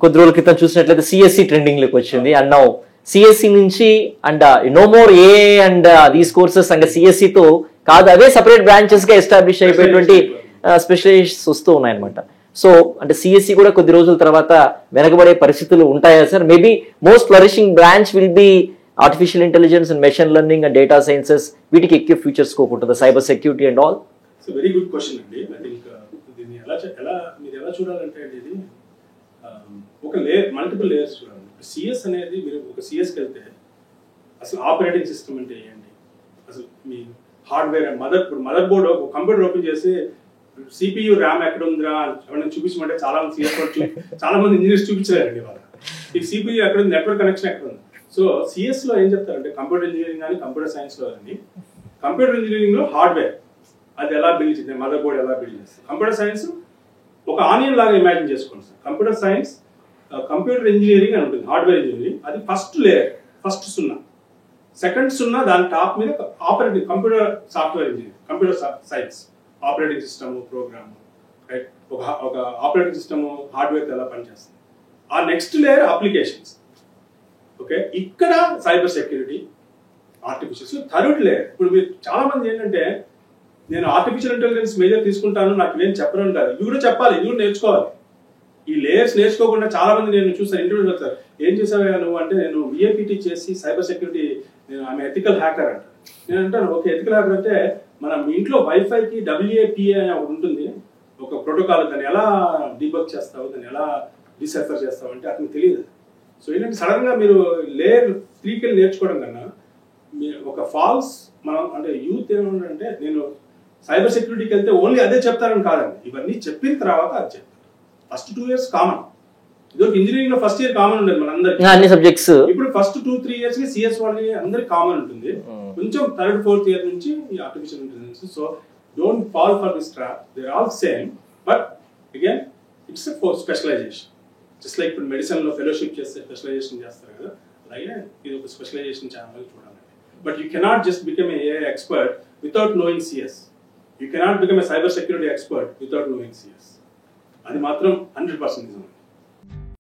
కొద్ది రోజుల క్రితం చూసినట్లయితే సిఎస్సి ట్రెండింగ్ లోకి వచ్చింది. అండ్ నౌ సిఎస్సి నుంచి and no more A and these courses and సిఎస్సితో కాదు, అవే సపరేట్ బ్రాంచెస్ గా ఎస్టాబ్లిష్ అయిపోయేటువంటి స్పెషలైజేషన్స్ వస్తూ ఉన్నాయన్నమాట. సో అంటే సిఎస్సి కూడా కొద్ది రోజుల తర్వాత వెనకబడే పరిస్థితులు ఉంటాయా sir? Maybe most flourishing branch will be artificial intelligence and machine learning and data sciences, వీటికి ఎక్కువ ఫ్యూచర్ స్కోప్ ఉంటుంది, cyber security and all. So very good question అండి. ఐ థింక్ దీన్ని మీరు ఎలా చూడాలంటే ఇది ఒక లేయర్, మల్టిపుల్ లేయర్స్ చూడాలి. సిఎస్ అనేది మీరు ఒక సిఎస్కి వెళ్తే అసలు ఆపరేటింగ్ సిస్టమ్ అంటే ఏంటి, అసలు మీ హార్డ్వేర్ మదర్ బోర్డ్ ఒక కంప్యూటర్ ఓపెన్ చేసి సిపియు ర్యామ్ ఎక్కడ ఉందిరా ఎవరైనా చూపించమంటే చాలా మంది సిఎస్ చాలా మంది ఇంజనీర్స్ చూపించలేరండి వాళ్ళ ఈ సిపియు ఎక్కడ ఉంది, నెట్వర్క్ కనెక్షన్ ఎక్కడ ఉంది. సో సిఎస్ లో ఏం చెప్తారంటే కంప్యూటర్ ఇంజనీరింగ్ కానీ కంప్యూటర్ సైన్స్ లో కానీ, కంప్యూటర్ ఇంజనీరింగ్ లో హార్డ్వేర్ అది ఎలా బిల్డ్ చేస్తుంది, మదర్ బోర్డ్ ఎలా బిల్డ్ చేస్తుంది. కంప్యూటర్ సైన్స్ ఒక ఆనియన్ లాగా ఇమాజిన్ చేసుకోండి sir. Computer science computer engineering అని ఉంటుంది, హార్డ్వేర్ ఇంజనీరింగ్ అది ఫస్ట్ లేయర్, ఫస్ట్ సున్నా. సెకండ్ సున్నా దాని టాప్ మీద operating computer software engineering, computer science operating system program, right. ఒక ఆపరేటింగ్ సిస్టమ్ హార్డ్వేర్ ఎలా పనిచేస్తుంది. ఆ నెక్స్ట్ లేయర్ అప్లికేషన్స్, ఓకే. ఇక్కడ cyber security, artificial. Third layer ఇప్పుడు మీరు చాలా మంది ఏంటంటే నేను ఆర్టిఫిషియల్ ఇంటెలిజెన్స్ మేజర్ తీసుకుంటాను, నాకు నేను చెప్పను కాదు, ఇవి కూడా చెప్పాలి, ఇవి కూడా నేర్చుకోవాలి. ఈ లేయర్స్ నేర్చుకోకుండా చాలా మంది నేను చూసాను, ఇంటర్వ్యూ చేస్తారు, ఏం చేసావా నువ్వు అంటే నేను విఏపిటీ చేసి సైబర్ సెక్యూరిటీ, నేను ఆమె ఎథికల్ హ్యాకర్ అంటారు. నేను అంటాను ఓకే, ఎథికల్ హ్యాకర్ అంటే మనం మీ ఇంట్లో వైఫైకి WAPA అని ఒకటి ఉంటుంది, ఒక ప్రోటోకాల్, దాన్ని ఎలా డీబగ్ చేస్తావు, దాన్ని ఎలా డిసైఫర్ చేస్తావు అంటే అతనికి తెలియదు. సో ఏంటంటే సడన్ గా మీరు లేయర్ 3కి నేర్చుకోవడం కన్నా ఒక ఫాల్స్ మనం అంటే యూత్ ఏమంటే నేను సైబర్ సెక్యూరిటీకి వెళ్తే ఓన్లీ అదే చెప్తారని కాదండి, ఇవన్నీ చెప్పిన తర్వాత అది చెప్తారు. ఫస్ట్ 2 years కామన్, ఇది ఇంజనీరింగ్ లో ఫస్ట్ ఇయర్ కామన్ ఉండదు మనందరికి అన్ని సబ్జెక్ట్స్. ఇప్పుడు ఫస్ట్ 2-3 years కి సిఎస్ వాళ్ళకి అందరికి కామన్ ఉంటుంది, కొంచెం 3rd 4th year నుంచి ఈ artificial intelligence. So don't fall for this trap, they are all same, but again it's for specialization. Just like ఇప్పుడు మెడిసిన్ లో ఫెలోషిప్ చేస్తే స్పెషలైజేషన్ చేస్తారు కదా, అలాగే ఇది ఒక స్పెషలైజేషన్ ఛానల్ చూడాలి. But you cannot just become a expert without knowing CS. You cannot become a cyber security expert without knowing CS. అది మాత్రం 100% నిజం.